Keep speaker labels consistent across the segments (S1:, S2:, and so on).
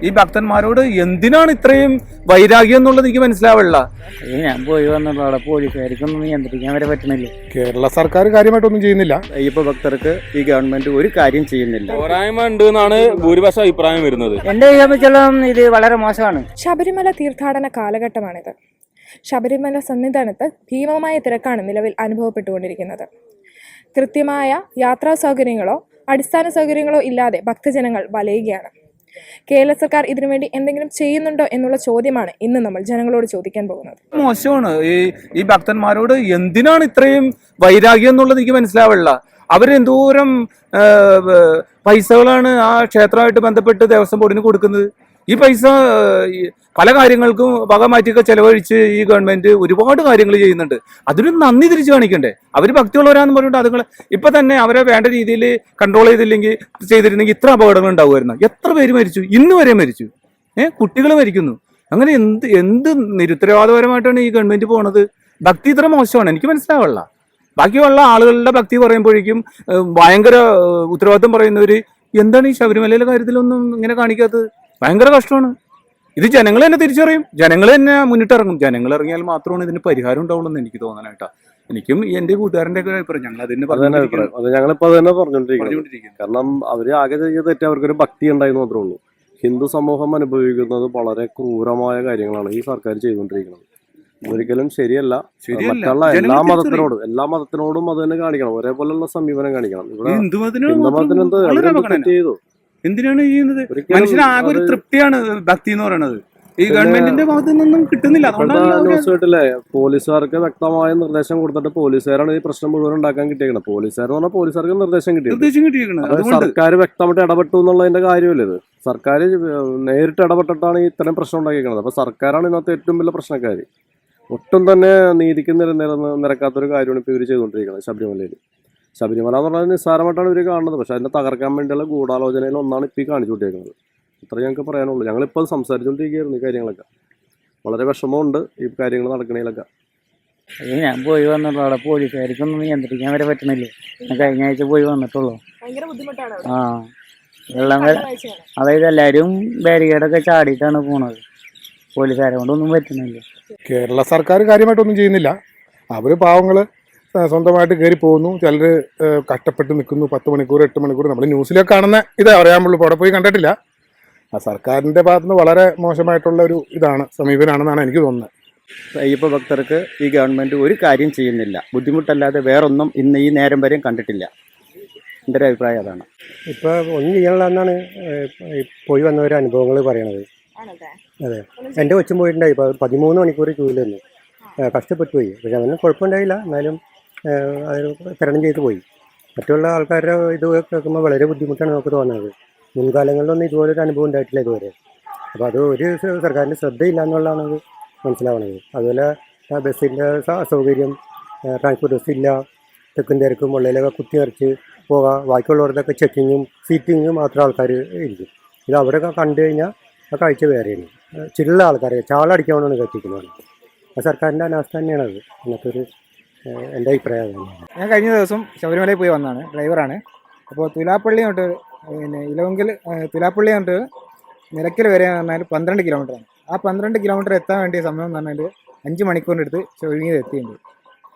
S1: ഈ ഭക്തന്മാരോട് എന്തിനാണ് ഇത്രയും വൈരാഗ്യം എന്നുള്ളത് എനിക്ക് മനസ്സിലാവില്ല.
S2: ഞാൻ പോയി വന്നുള്ള അവിടെ പോലീസുകാർക്കൊന്നും നിയന്ത്രിക്കാൻ വരെ പറ്റണില്ല.
S3: കേരള സർക്കാർ കാര്യമായിട്ടൊന്നും ചെയ്യുന്നില്ല.
S4: അയ്യപ്പ ഭക്തർക്ക് ഈ ഗവൺമെന്റ് ഒരു കാര്യം ചെയ്യുന്നില്ല.
S5: പോരായ്മ ഉണ്ട് എന്നാണ് ഭൂരിപക്ഷം അഭിപ്രായം വരുന്നത്.
S2: എന്റെ സംബന്ധിച്ചോളം ഇത് വളരെ മോശമാണ്.
S6: ശബരിമല തീർത്ഥാടന കാലഘട്ടമാണിത്. ശബരിമല സന്നിധാനത്ത് ഭീമമായ തിരക്കാണ് നിലവിൽ അനുഭവപ്പെട്ടുകൊണ്ടിരിക്കുന്നത്. കൃത്യമായ യാത്രാ സൗകര്യങ്ങളോ അടിസ്ഥാന സൗകര്യങ്ങളോ ഇല്ലാതെ ഭക്തജനങ്ങൾ വലയുകയാണ്. കേരള സർക്കാർ ഇതിനുവേണ്ടി എന്തെങ്കിലും ചെയ്യുന്നുണ്ടോ എന്നുള്ള ചോദ്യമാണ് ഇന്ന് നമ്മൾ ജനങ്ങളോട് ചോദിക്കാൻ പോകുന്നത്.
S1: മോശമാണ്. ഈ ഭക്തന്മാരോട് എന്തിനാണ് ഇത്രയും വൈരാഗ്യം എന്നുള്ളത് എനിക്ക് മനസ്സിലാവില്ല. അവരെന്തോരം പൈസകളാണ് ആ ക്ഷേത്രമായിട്ട് ബന്ധപ്പെട്ട് ദേവസ്വം ബോർഡിന് കൊടുക്കുന്നത്. ഈ പൈസ പല കാര്യങ്ങൾക്കും വക മാറ്റിയൊക്കെ ചെലവഴിച്ച് ഈ ഗവൺമെന്റ് ഒരുപാട് കാര്യങ്ങൾ ചെയ്യുന്നുണ്ട്. അതിന് നന്ദി തിരിച്ചു കാണിക്കണ്ടേ? അവർ ഭക്തിയുള്ളവരാന്ന് പറഞ്ഞിട്ട് അതുങ്ങൾ ഇപ്പൊ തന്നെ അവരെ വേണ്ട രീതിയിൽ കൺട്രോൾ ചെയ്തിരുന്നെങ്കിൽ ഇത്ര അപകടങ്ങൾ ഉണ്ടാവുമായിരുന്നു. എത്ര പേര് മരിച്ചു? ഇന്ന് വരെ മരിച്ചു. കുട്ടികൾ മരിക്കുന്നു. അങ്ങനെ എന്ത് നിരുത്തരവാദപരമായിട്ടാണ് ഈ ഗവൺമെന്റ് പോണത്? ഭക്തി ഇത്ര മോശമാണ്, എനിക്ക് മനസ്സിലാവില്ല. ബാക്കിയുള്ള ആളുകളുടെ ഭക്തി പറയുമ്പോഴേക്കും ഭയങ്കര ഉത്തരവാദിത്വം പറയുന്നവര് എന്താണ് ഈ ശബരിമലയിലെ കാര്യത്തിലൊന്നും ഇങ്ങനെ കാണിക്കാത്തത്? ഭയങ്കര കഷ്ടമാണ്. ഇത് ജനങ്ങൾ തന്നെ തിരിച്ചറിയും, ജനങ്ങൾ തന്നെ മുന്നിട്ടിറങ്ങും. ജനങ്ങൾ ഇറങ്ങിയാൽ മാത്രമാണ് ഇതിന് പരിഹാരം ഉണ്ടാവുള്ളൂ എന്ന് എനിക്ക് തോന്നാനായിട്ടാ. എനിക്കും എന്റെ കൂട്ടുകാരന്റെ ഒക്കെ അഭിപ്രായം ഞങ്ങൾ
S4: ഞങ്ങളിപ്പോ അത് തന്നെ പറഞ്ഞുകൊണ്ടിരിക്കും. കാരണം അവര് ആകെ ചെയ്ത തെറ്റ് അവർക്കൊരു ഭക്തി ഉണ്ടായെന്ന് മാത്രമേ ഉള്ളൂ. ഹിന്ദു സമൂഹം അനുഭവിക്കുന്നത് വളരെ ക്രൂരമായ കാര്യങ്ങളാണ് ഈ സർക്കാർ ചെയ്തുകൊണ്ടിരിക്കുന്നത്. ഒരിക്കലും ശരിയല്ല. മറ്റുള്ള എല്ലാ മതത്തിനോടും അത് തന്നെ കാണിക്കണം, ഒരേപോലെയുള്ള സമീപനം കാണിക്കണം. ഇവിടെ ഹിന്ദു മതത്തിന് എന്ത് തെറ്റ് ചെയ്തു?
S1: എന്തിനാണ് ചെയ്യുന്നത്? മനുഷ്യന് ആകെ ഒരു തൃപ്തിയാണ് ഭക്തി എന്ന് പറയുന്നത്. ഈ ഗവൺമെന്റിന്റെ ഭാഗത്തു നിന്നും കിട്ടുന്നില്ല.
S4: ന്യൂസ് കേട്ടില്ലേ, പോലീസുകാർക്ക് വ്യക്തമായ നിർദ്ദേശം കൊടുത്തിട്ട് പോലീസുകാരാണ് ഈ പ്രശ്നം മുഴുവൻ ഉണ്ടാക്കാൻ കിട്ടിയേക്കുന്നത്. പോലീസുകാർ പറഞ്ഞാൽ പോലീസുകാർക്ക് നിർദ്ദേശം കിട്ടിയത് സർക്കാർ വ്യക്തമായിട്ട് ഇടപെട്ടു എന്നുള്ളതിന്റെ കാര്യമല്ലേ ഇത്. സർക്കാർ നേരിട്ട് ഇടപെട്ടിട്ടാണ് ഇത്തരം പ്രശ്നം ഉണ്ടാക്കിയിരിക്കുന്നത്. അപ്പൊ സർക്കാരാണ് ഇന്നത്തെ ഏറ്റവും വലിയ പ്രശ്നക്കാർ. ഒട്ടും തന്നെ നീതിക്ക് നിരക്കാത്തൊരു കാര്യമാണ് ഇപ്പൊ ഇവർ ചെയ്തുകൊണ്ടിരിക്കുന്നത് ശബരിമലയിൽ. ശബരിമല എന്ന് പറഞ്ഞാൽ നിസ്സാരമായിട്ടാണ് ഇവർ കാണുന്നത്. പക്ഷെ അതിനെ തകർക്കാൻ വേണ്ടിയുള്ള ഗൂഢാലോചനയിൽ ഒന്നാണ് ഇപ്പോൾ ഈ കാണിച്ചു കൂട്ടിയേക്കുന്നത്. ഇത്ര ഞങ്ങൾക്ക് പറയാനുള്ളൂ. ഞങ്ങളിപ്പോൾ സംസാരിച്ചുകൊണ്ടിരിക്കുകയായിരുന്നു ഈ കാര്യങ്ങളൊക്കെ. വളരെ വിഷമമുണ്ട് ഈ കാര്യങ്ങൾ നടക്കണേലൊക്കെ.
S2: ഞാൻ പോയി വന്നുള്ള അവിടെ പോലീസുകാർക്കൊന്നും നിയന്ത്രിക്കാൻ വരെ പറ്റണില്ല. ഞാൻ കഴിഞ്ഞ ആഴ്ച പോയി വന്നിട്ടുള്ളൂ. ആ വെള്ളം അതായത് എല്ലാവരും ബാരിക്കേഡൊക്കെ ചാടിയിട്ടാണ് പോണത്. പോലീസുകാരെ കൊണ്ടൊന്നും പറ്റുന്നില്ല.
S3: കേരള സർക്കാർ കാര്യമായിട്ടൊന്നും ചെയ്യുന്നില്ല. അവർ പാവങ്ങൾ സ്വന്തമായിട്ട് കയറി പോകുന്നു. ചിലർ കഷ്ടപ്പെട്ട് നിൽക്കുന്നു 10 മണിക്കൂർ 8 മണിക്കൂർ. നമ്മൾ ന്യൂസിലൊക്കെ കാണുന്ന ഇതേ അറിയാമുള്ളൂ. ഇപ്പോൾ അവിടെ പോയി കണ്ടിട്ടില്ല. ആ സർക്കാരിൻ്റെ ഭാഗത്തുനിന്ന് വളരെ മോശമായിട്ടുള്ള ഒരു സമീപനമാണെന്നാണ് എനിക്ക് തോന്നുന്നത്.
S4: അയ്യപ്പ ഭക്തർക്ക് ഈ ഗവൺമെന്റ് ഒരു കാര്യം ചെയ്യുന്നില്ല. ബുദ്ധിമുട്ടല്ലാതെ വേറൊന്നും ഇന്ന് ഈ നേരം വരെയും കണ്ടിട്ടില്ല. എൻ്റെ ഒരു അഭിപ്രായം അതാണ്.
S7: ഇപ്പോൾ ഒന്നും ചെയ്യാനുള്ളതെന്നാണ് പോയി വന്നവരുടെ അനുഭവങ്ങൾ പറയണത്. അതെ, എൻ്റെ കൊച്ചും പോയിട്ടുണ്ടായി. 13 മണിക്കൂർ ക്യൂവിൽ നിന്ന് കഷ്ടപ്പെട്ടു പോയി. പക്ഷെ അവന് കുഴപ്പമുണ്ടായില്ല. എന്നാലും അത് തരണം ചെയ്ത് പോയി. മറ്റുള്ള ആൾക്കാരുടെ ഇത് കേൾക്കുമ്പോൾ വളരെ ബുദ്ധിമുട്ടാണ് നമുക്ക് തോന്നുന്നത്. മുൻകാലങ്ങളിലൊന്നും ഇതുപോലൊരു അനുഭവം ഉണ്ടായിട്ടില്ല ഇതുവരെ. അപ്പോൾ അത് ഒരു സർക്കാരിൻ്റെ ശ്രദ്ധയില്ല എന്നുള്ളതാണ് അത് മനസ്സിലാവുന്നത്. അതുപോലെ ബസ്സിൻ്റെ അസൗകര്യം, ട്രാൻസ്പോർട്ട് ബസ് ഇല്ല, തെക്കും തിരക്കും ഉള്ളിലൊക്കെ കുത്തിനിറച്ച് പോകാം. ബാക്കിയുള്ളവരുടെയൊക്കെ ചെക്കിങ്ങും സീറ്റിങ്ങും മാത്രം ആൾക്കാർ ഇരിക്കും. ഇത് അവിടെയൊക്കെ കണ്ടു കഴിഞ്ഞാൽ ആ കാഴ്ച വേറെയാണ്. ചില ആൾക്കാരെ ചാളടിക്കാനാണ് കത്തിക്കുന്നത്. ആ സർക്കാരിൻ്റെ അനാസ്ഥ തന്നെയാണത്. അങ്ങനത്തെ എൻ്റെ അഭിപ്രായം.
S8: ഞാൻ കഴിഞ്ഞ ദിവസം ശബരിമലയിൽ പോയി വന്നതാണ്, ഡ്രൈവറാണ്. അപ്പോൾ തുലാപ്പള്ളി തൊട്ട് ഇലവങ്കിൽ തുലാപ്പള്ളി തൊട്ട് നിലയ്ക്കൽ വരെ എന്ന് പറഞ്ഞാൽ 12 കിലോമീറ്ററാണ്. ആ 12 കിലോമീറ്റർ എത്താൻ വേണ്ടിയ സമയം എന്ന് പറഞ്ഞാൽ 5 മണിക്കൂറിൻ്റെ അടുത്ത് ചുരുങ്ങിയത് എത്തിയിട്ടുണ്ട്.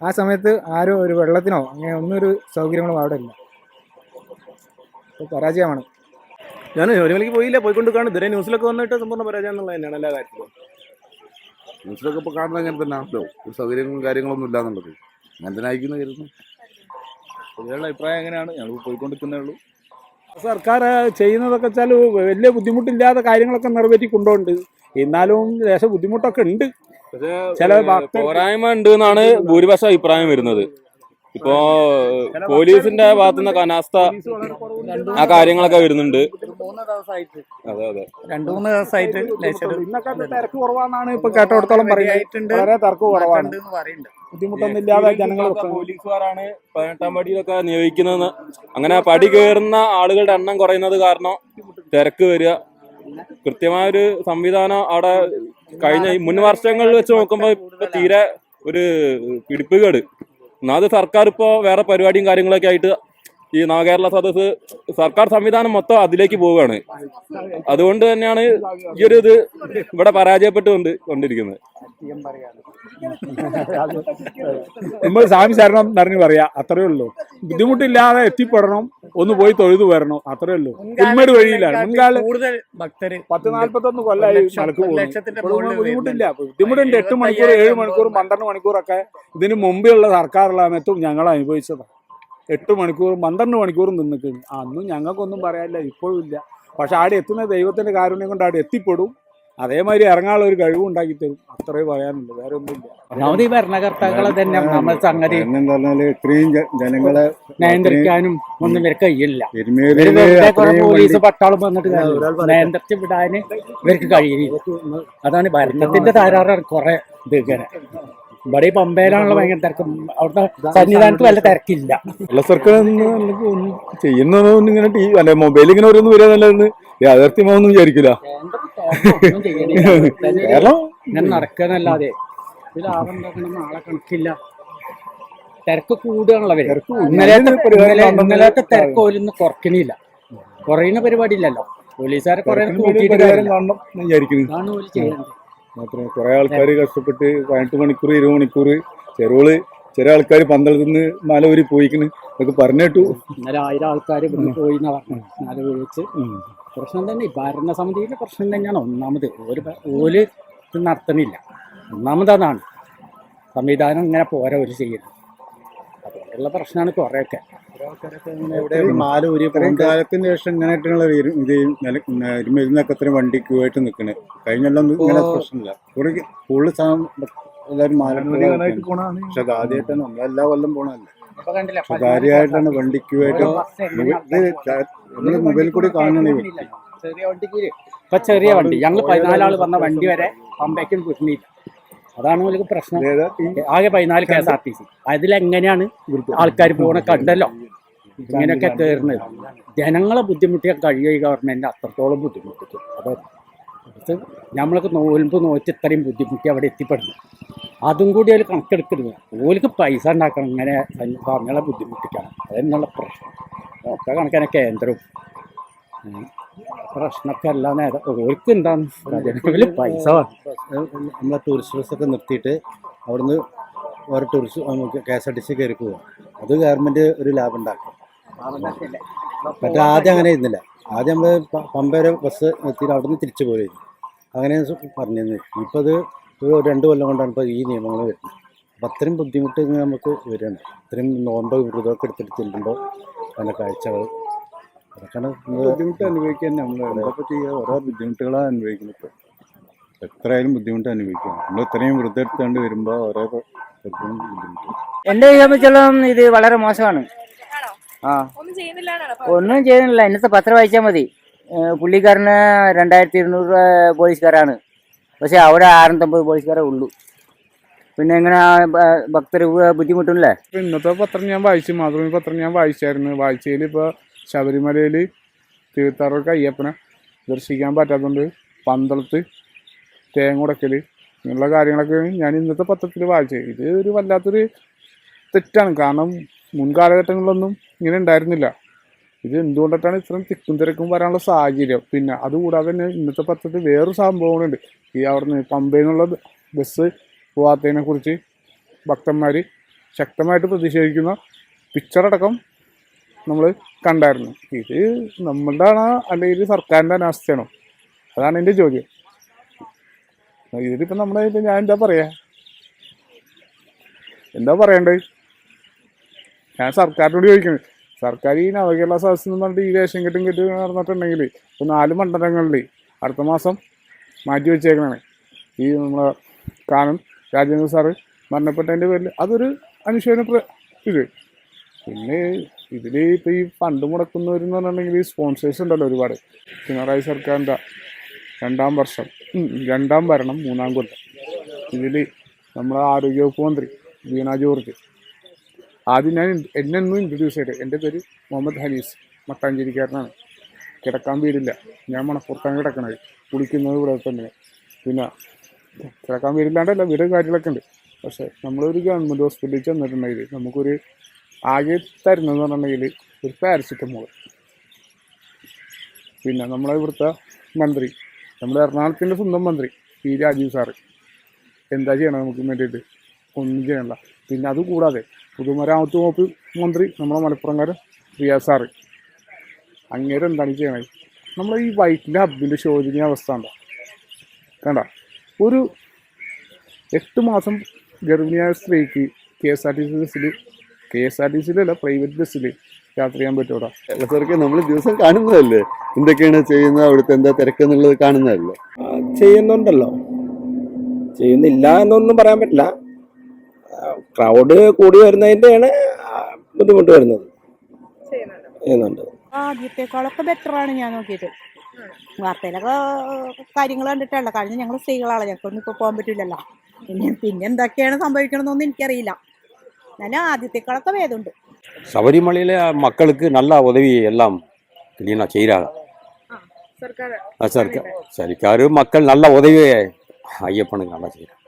S8: ആ സമയത്ത് ആരും ഒരു വെള്ളത്തിനോ അങ്ങനെ ഒന്നൊരു സൗകര്യങ്ങളും അവിടെ ഇല്ല. അപ്പോൾ പരാജയമാണ്.
S5: ഞാൻ ശബരിമലയ്ക്ക് പോയില്ല, പോയിക്കൊണ്ടിരിക്കുകയാണ്. ഇതുവരെ ന്യൂസിലൊക്കെ വന്നിട്ട് സമ്പൂർണ്ണ പരാജയം എന്നുള്ളത് തന്നെയാണ് എല്ലാ കാര്യത്തിലും.
S9: ന്യൂസിലൊക്കെ ഇപ്പോൾ കാണുന്നത് അങ്ങനെ തന്നെ ആണല്ലോ. ഒരു സൗകര്യങ്ങളും കാര്യങ്ങളൊന്നും ഇല്ല എന്നുള്ളത് അങ്ങനെ തന്നെ അയക്കുന്നു കരുതുന്നു.
S5: പൊതുവെയുള്ള അഭിപ്രായം എങ്ങനെയാണ്? ഞങ്ങൾ പോയിക്കൊണ്ടിരിക്കുന്നേ ഉള്ളൂ. സർക്കാർ ചെയ്യുന്നതൊക്കെ വെച്ചാൽ വലിയ ബുദ്ധിമുട്ടില്ലാത്ത കാര്യങ്ങളൊക്കെ നിറവേറ്റി കൊണ്ടുപോകുന്നുണ്ട്. എന്നാലും ലേശം ബുദ്ധിമുട്ടൊക്കെ ഉണ്ട്. ചില പോരായ്മ ഉണ്ട് എന്നാണ് ഭൂരിപക്ഷം അഭിപ്രായം വരുന്നത്. ഇപ്പോ പോലീസിന്റെ ഭാഗത്തുനിന്ന് അനാസ്ഥ ആ കാര്യങ്ങളൊക്കെ വരുന്നുണ്ട്. അതെ അതെ,
S8: 2-3 ദിവസമായിട്ട് ഇന്നൊക്കെ തിരക്ക് കുറവാണെന്നാണ് ഇപ്പൊ കേട്ടോടത്തോളം പറയുന്നത്. വളരെ തിരക്ക് കുറവാണ്, ബുദ്ധിമുട്ടൊന്നും ഇല്ലാതെ ജനങ്ങൾ.
S5: പോലീസുകാരാണ് 18-ാം പടിയിലൊക്കെ നിയോഗിക്കുന്നത്. അങ്ങനെ പടി കയറുന്ന ആളുകളുടെ എണ്ണം കുറയുന്നത് കാരണം തിരക്ക് വരിക. കൃത്യമായൊരു സംവിധാനം അവിടെ കഴിഞ്ഞ മുൻ വർഷങ്ങളിൽ വെച്ച് നോക്കുമ്പോൾ ഇപ്പൊ തീരെ ഒരു പിടിപ്പുകേട്. ഒന്നാമത് സർക്കാർ ഇപ്പോൾ വേറെ പരിപാടിയും കാര്യങ്ങളൊക്കെ ആയിട്ട്
S10: ഈ നവകേരള സദസ്സ് സർക്കാർ സംവിധാനം മൊത്തം അതിലേക്ക് പോവുകയാണ്. അതുകൊണ്ട് തന്നെയാണ് ഈ ഒരു ഇത് ഇവിടെ കൊണ്ടിരിക്കുന്നത്.
S5: നമ്മൾ സ്വാമി ശരണം നിറഞ്ഞു പറയാ, അത്രേ ഉള്ളൂ. ബുദ്ധിമുട്ടില്ലാതെ എത്തിപ്പെടണം, ഒന്ന് പോയി തൊഴുതു വരണം, അത്രേ ഉള്ളൂ. ഹെൽമെറ്റ് വഴിയിലാണ് മുൻകാല 10-41 കൊല്ലമായി നടക്ക് പോകുന്നു. ബുദ്ധിമുട്ടില്ല. ബുദ്ധിമുട്ടുണ്ട്. 8 മണിക്കൂർ 7 മണിക്കൂർ 12 മണിക്കൂറൊക്കെ ഇതിന് മുമ്പെയുള്ള സർക്കാരുള്ളമയത്തും ഞങ്ങൾ അനുഭവിച്ചതാണ്. 8 മണിക്കൂറും 12 മണിക്കൂറും നിന്നിട്ടുണ്ട്. അന്നും ഞങ്ങൾക്കൊന്നും പറയാനില്ല, ഇപ്പോഴും ഇല്ല. പക്ഷെ അവിടെ എത്തുന്ന ദൈവത്തിന്റെ കാരുണ്യം കൊണ്ട് അവിടെ എത്തിപ്പെടും. അതേമാതിരി ഇറങ്ങാനുള്ള ഒരു കഴിവും ഉണ്ടാക്കി തരും. അത്രേ പറയാനുള്ളൂ, വേറെ ഒന്നുമില്ല.
S2: ഒന്നാമത് ഈ ഭരണകർത്താക്കളെ തന്നെ നമ്മൾ സംഗതി
S3: ഇത്രയും ജനങ്ങളെ
S2: നിയന്ത്രിക്കാനും ഒന്നും ഇവർക്ക് കഴിയില്ല. പോലീസ് പട്ടാളം വന്നിട്ട് നിയന്ത്രിച്ച് വിടാന് ഇവർക്ക് കഴിയില്ല. അതാണ് ഭരണത്തിന്റെ തകരാറാണ്. കുറെ ഇത് ഇങ്ങനെ ഇവിടെ ഈ പമ്പയിലാണല്ലോ ഭയങ്കര തിരക്ക്. അവിടുത്തെ സന്നിധാനത്ത് വല്ല തിരക്കില്ല.
S1: കേരള സർക്കാർ ചെയ്യുന്നതൊന്നും ഇങ്ങനെ അല്ലെ മൊബൈലിൽ ഇങ്ങനെ ഓരോന്ന് വരാന്നല്ലെന്ന് യാഥാർത്ഥ്യമാവൊന്നും വിചാരിക്കില്ല.
S2: കേരളം ഇങ്ങനെ നടക്കാന്നല്ലാതെ ആളെ കണക്കില്ല. തിരക്ക് കൂടുകയാണല്ലോ അവര്. ഇന്നലത്തെ തിരക്ക് ഓരോന്നും കുറക്കണില്ല, കുറയുന്ന പരിപാടി ഇല്ലല്ലോ. പോലീസുകാരെ കുറെ കൂട്ടിയിട്ട് ഇതാണ് ഓല് ചെയ്യേണ്ടത്.
S1: കുറെ ആൾക്കാർ കഷ്ടപ്പെട്ട് 18 മണിക്കൂർ 20 മണിക്കൂർ ചില ആൾക്കാർ പന്തളത്തുനിന്ന് മല ഊരി പോയിക്കണ് എന്നൊക്കെ പറഞ്ഞിട്ടു.
S2: ഇന്നലെ 1000 ആൾക്കാർ ഇവിടുന്ന് പോയി എന്നാ പറഞ്ഞു. മല ഊരിച്ച് പ്രശ്നം തന്നെ ഭരണസമിതിയിലെ പ്രശ്നം തന്നെയാണ്. ഒന്നാമത് ഓല് ഇത് നടത്തണില്ല. ഒന്നാമത് അതാണ് സംവിധാനം ഇങ്ങനെ പോരാ ഒരു ചെയ്യുന്നത്. അതുകൊണ്ടുള്ള പ്രശ്നമാണ് കുറെയൊക്കെ.
S3: മാല ഊരി കാലത്തിന് ശേഷം ഇങ്ങനെയായിട്ടുള്ള മരുന്നൊക്കെ അത്രയും വണ്ടിക്ക് ആയിട്ട് നിൽക്കണേ. കഴിഞ്ഞെല്ലാം ഇങ്ങനെ പ്രശ്നമില്ല. കൂടുതൽ എല്ലാവരും മാല. പക്ഷെ അത് ആദ്യമായിട്ടാണ് നമ്മളെല്ലാ കൊല്ലം പോണല്ലേ. കാര്യമായിട്ടാണ് വണ്ടിക്കുമായിട്ട് നമ്മള് മൊബൈലിൽ കൂടി കാണണേ.
S2: ചെറിയ വണ്ടിക്ക് ഇപ്പൊ ചെറിയ വണ്ടി ഞങ്ങൾ 14 ആള് വന്ന വണ്ടി വരെ പമ്പയ്ക്കും കിട്ടുന്നില്ല. അതാണ് നമുക്ക് പ്രശ്നം. ആകെ 14 KSRTC. അതിലെങ്ങനെയാണ് ആൾക്കാർ പോണ കണ്ടല്ലോ ഇങ്ങനെയൊക്കെ കയറുന്നത്. ജനങ്ങളെ ബുദ്ധിമുട്ടിയാൽ കഴിയുക ഈ ഗവൺമെന്റ് അത്രത്തോളം ബുദ്ധിമുട്ടിക്കും. അത് നമ്മളൊക്കെ നോറ്റ് ഇത്രയും ബുദ്ധിമുട്ടി അവിടെ എത്തിപ്പെടുന്നു. അതും കൂടി അതിൽ കണക്കെടുക്കരുത്. ഓർക്ക് പൈസ ഉണ്ടാക്കണം, ഇങ്ങനെ പറഞ്ഞാൽ ബുദ്ധിമുട്ടിക്കണം. അതെന്നുള്ള പ്രശ്നം ഒക്കെ കണക്കാനെ കേന്ദ്രവും പ്രശ്നമൊക്കെ എല്ലാ നേരം ഓർക്ക് എന്താണ് പൈസ.
S7: നമ്മളെ ടൂറിസ്റ്റ് ബസ്സൊക്കെ നിർത്തിയിട്ട് അവിടുന്ന് വേറെ ടൂറിസ്റ്റ് KSRTC കയറി പോവുക. അത് ഗവൺമെന്റ് ഒരു ലാഭം ഉണ്ടാക്കും. മറ്റേ ആദ്യം അങ്ങനെ ഇരുന്നില്ല. ആദ്യം നമ്മൾ പമ്പ വരെ ബസ് നിർത്തിയിട്ട് അവിടുന്ന് തിരിച്ചു പോയിരുന്നു. അങ്ങനെ പറഞ്ഞിരുന്നത്. ഇപ്പോൾ അത് 2 കൊല്ലം കൊണ്ടാണ് ഇപ്പോൾ ഈ നിയമങ്ങൾ വരുന്നത്. അപ്പം അത്രയും ബുദ്ധിമുട്ട് നമുക്ക് വരികയാണ്. ഇത്രയും നോമ്പ് വ്രതമൊക്കെ എടുത്തിട്ട് ചെല്ലുമ്പോൾ പല കാഴ്ചകൾ അതൊക്കെയാണ് ബുദ്ധിമുട്ട് അനുഭവിക്കാൻ. നമ്മൾ എന്തൊക്കെ ചെയ്യുക, ഓരോ ബുദ്ധിമുട്ടുകളാണ് അനുഭവിക്കുന്നത്. ഇപ്പോൾ എത്രയായാലും ബുദ്ധിമുട്ട് അനുഭവിക്കുക. നമ്മൾ ഇത്രയും വ്രതം എടുത്തുകൊണ്ട് വരുമ്പോൾ ഓരോ ബുദ്ധിമുട്ട്.
S2: എന്റെ സംബന്ധിച്ചോളം ഇത് വളരെ മോശമാണ്. ഒന്നും ചെയ്യുന്നില്ല. ഇന്നത്തെ പത്രം വായിച്ചാൽ മതി. പുള്ളിക്കാരന് 2200 പോലീസുകാരാണ്. പക്ഷെ അവിടെ 650 പോലീസുകാരേ ഉള്ളൂ. പിന്നെ എങ്ങനെ ഭക്തർ ബുദ്ധിമുട്ടില്ലേ?
S5: ഇന്നത്തെ പത്രം ഞാൻ വായിച്ചു, മാതൃഭൂമി പത്രം ഞാൻ വായിച്ചായിരുന്നു. വായിച്ചതിൽ ഇപ്പോൾ ശബരിമലയിൽ തീർത്ഥാടകർക്ക് അയ്യപ്പനെ ദർശിക്കാൻ പറ്റാത്തതുകൊണ്ട് പന്തളത്ത് തേങ്ങുടക്കൽ ഇങ്ങനെയുള്ള കാര്യങ്ങളൊക്കെ ഞാൻ ഇന്നത്തെ പത്രത്തിൽ വായിച്ചത്. ഇത് ഒരു വല്ലാത്തൊരു തെറ്റാണ്. കാരണം മുൻകാലഘട്ടങ്ങളിലൊന്നും ഇങ്ങനെ ഉണ്ടായിരുന്നില്ല. ഇത് എന്തുകൊണ്ടിട്ടാണ് ഇത്രയും തിക്കും തിരക്കും വരാനുള്ള സാഹചര്യം. പിന്നെ അതുകൂടാതെ തന്നെ ഇന്നത്തെ പത്രത്തിൽ വേറൊരു സംഭവങ്ങളുണ്ട്. ഈ അവിടുന്ന് പമ്പയിൽ നിന്നുള്ള ബസ് പോവാത്തതിനെ കുറിച്ച് ഭക്തന്മാർ ശക്തമായിട്ട് പ്രതിഷേധിക്കുന്ന പിക്ചറടക്കം നമ്മൾ കണ്ടായിരുന്നു. ഇത് നമ്മളുടെ ആണോ അല്ലെങ്കിൽ സർക്കാരിൻ്റെ അനാസ്ഥയാണോ? അതാണ് എൻ്റെ ചോദ്യം. ഇതിലിപ്പോൾ ഞാൻ എന്താ പറയണ്ടത്? ഞാൻ സർക്കാരിനോട് ചോദിക്കുന്നത്, സർക്കാർ ഈ നവകേരള സദസ്സിൽ നിന്ന് പറഞ്ഞിട്ട് ഈ വേഷം കെട്ടും നടന്നിട്ടുണ്ടെങ്കിൽ ഇപ്പോൾ 4 മണ്ഡലങ്ങളിൽ അടുത്ത മാസം മാറ്റി വെച്ചേക്കണേ. ഈ നമ്മളെ കാനം രാജേന്ദ്ര സാറ് മരണപ്പെട്ടതിൻ്റെ പേരിൽ അതൊരു അനുശോചന ഇത്. പിന്നെ ഇതിൽ ഇപ്പോൾ ഈ ഫണ്ട് മുടക്കുന്നവരെന്ന് പറഞ്ഞിട്ടുണ്ടെങ്കിൽ സ്പോൺസേഴ്സ് ഉണ്ടല്ലോ ഒരുപാട്. പിണറായി സർക്കാരിൻ്റെ 2ാം വർഷം 2ാം ഭരണം 3ാം കൊല്ലം. ഇതിൽ നമ്മളെ ആരോഗ്യവകുപ്പ് മന്ത്രി വീണ ജോർജ് ആദ്യം എന്നെ ഒന്നും ഇൻട്രൊഡ്യൂസ് ചെയ്തത്. എൻ്റെ പേര് മുഹമ്മദ് ഹനീസ്, മട്ടാഞ്ചേരിക്കാരനാണ്. കിടക്കാൻ വീടില്ല, ഞാൻ മണപ്പുറത്താണ് കിടക്കണത്. കുളിക്കുന്നത് ഇവിടെ തന്നെ. പിന്നെ കിടക്കാൻ വീടില്ലാണ്ടല്ല, വീട് കാര്യങ്ങളൊക്കെ ഉണ്ട്. പക്ഷേ നമ്മളൊരു ഗവൺമെൻറ് ഹോസ്പിറ്റലിൽ ചെന്നിട്ടുണ്ടെങ്കിൽ നമുക്കൊരു ആകെ തരുന്നതെന്ന് പറഞ്ഞിട്ടുണ്ടെങ്കിൽ ഒരു പാരസിറ്റമോൾ. പിന്നെ നമ്മളെ ഇവിടുത്തെ മന്ത്രി, നമ്മുടെ എറണാകുളത്തിൻ്റെ സ്വന്തം മന്ത്രി പി രാജീവ് സാറ് എന്താ ചെയ്യണം നമുക്ക് വേണ്ടിയിട്ട്? ഒന്നും ചെയ്യണില്ല. പിന്നെ അതുകൂടാതെ പൊതുമരാമത്ത് വകുപ്പ് മന്ത്രി നമ്മളെ മലപ്പുറംകാരൻ റിയാസ് സാറ്, അങ്ങേരെ എന്താണ് ചെയ്യണത്? നമ്മളെ ഈ വൈറ്റിലെ ഹബ്ബിൻ്റെ ശോചനീയ അവസ്ഥ ഉണ്ടോ കണ്ട? ഒരു 8 മാസം ഗർഭിണിയായ സ്ത്രീക്ക് KSRTC-യിലല്ല പ്രൈവറ്റ് ബസ്സിൽ യാത്ര ചെയ്യാൻ പറ്റൂടാ?
S11: സാർക്ക് നമ്മൾ ദിവസം കാണുന്നതല്ലേ എന്തൊക്കെയാണ് ചെയ്യുന്നത്, അവിടുത്തെ എന്താ തിരക്കെന്നുള്ളത് കാണുന്നതല്ലേ.
S12: ചെയ്യുന്നുണ്ടല്ലോ, ചെയ്യുന്നില്ല എന്നൊന്നും പറയാൻ പറ്റില്ല. ക്രൗഡ് കൂടി വരുന്നതിൻ്റെയാണ് ബുദ്ധിമുട്ട് വരുന്നത്. ചെയ്യുന്നുണ്ട്.
S13: ആദ്യത്തെക്കാളൊക്കെ ബെറ്ററാണ് ഞാൻ നോക്കിയിട്ട്. വാർത്തയിലൊക്കെ കാര്യങ്ങൾ കണ്ടിട്ടല്ല. കഴിഞ്ഞ ഞങ്ങൾ സ്ത്രീകളാണ്, ഞങ്ങൾക്കൊന്നും ഇപ്പോൾ പോകാൻ പറ്റില്ലല്ലോ. പിന്നെ എന്തൊക്കെയാണ് സംഭവിക്കണമെന്നൊന്നും എനിക്കറിയില്ല. എന്നാലും ആദ്യത്തെക്കാളൊക്കെ ഭേദമുണ്ട്.
S12: ശബരിമലയിലെ மக்களுக்கு நல்ல உதவி எல்லாம் கிளீனாக செய்கிறாங்க.
S6: സർക്കാർ
S12: சர்க்கார் மக்கள் நல்ல உதவி ஐயப்பனுக்கு நல்லா செய்கிறாங்க.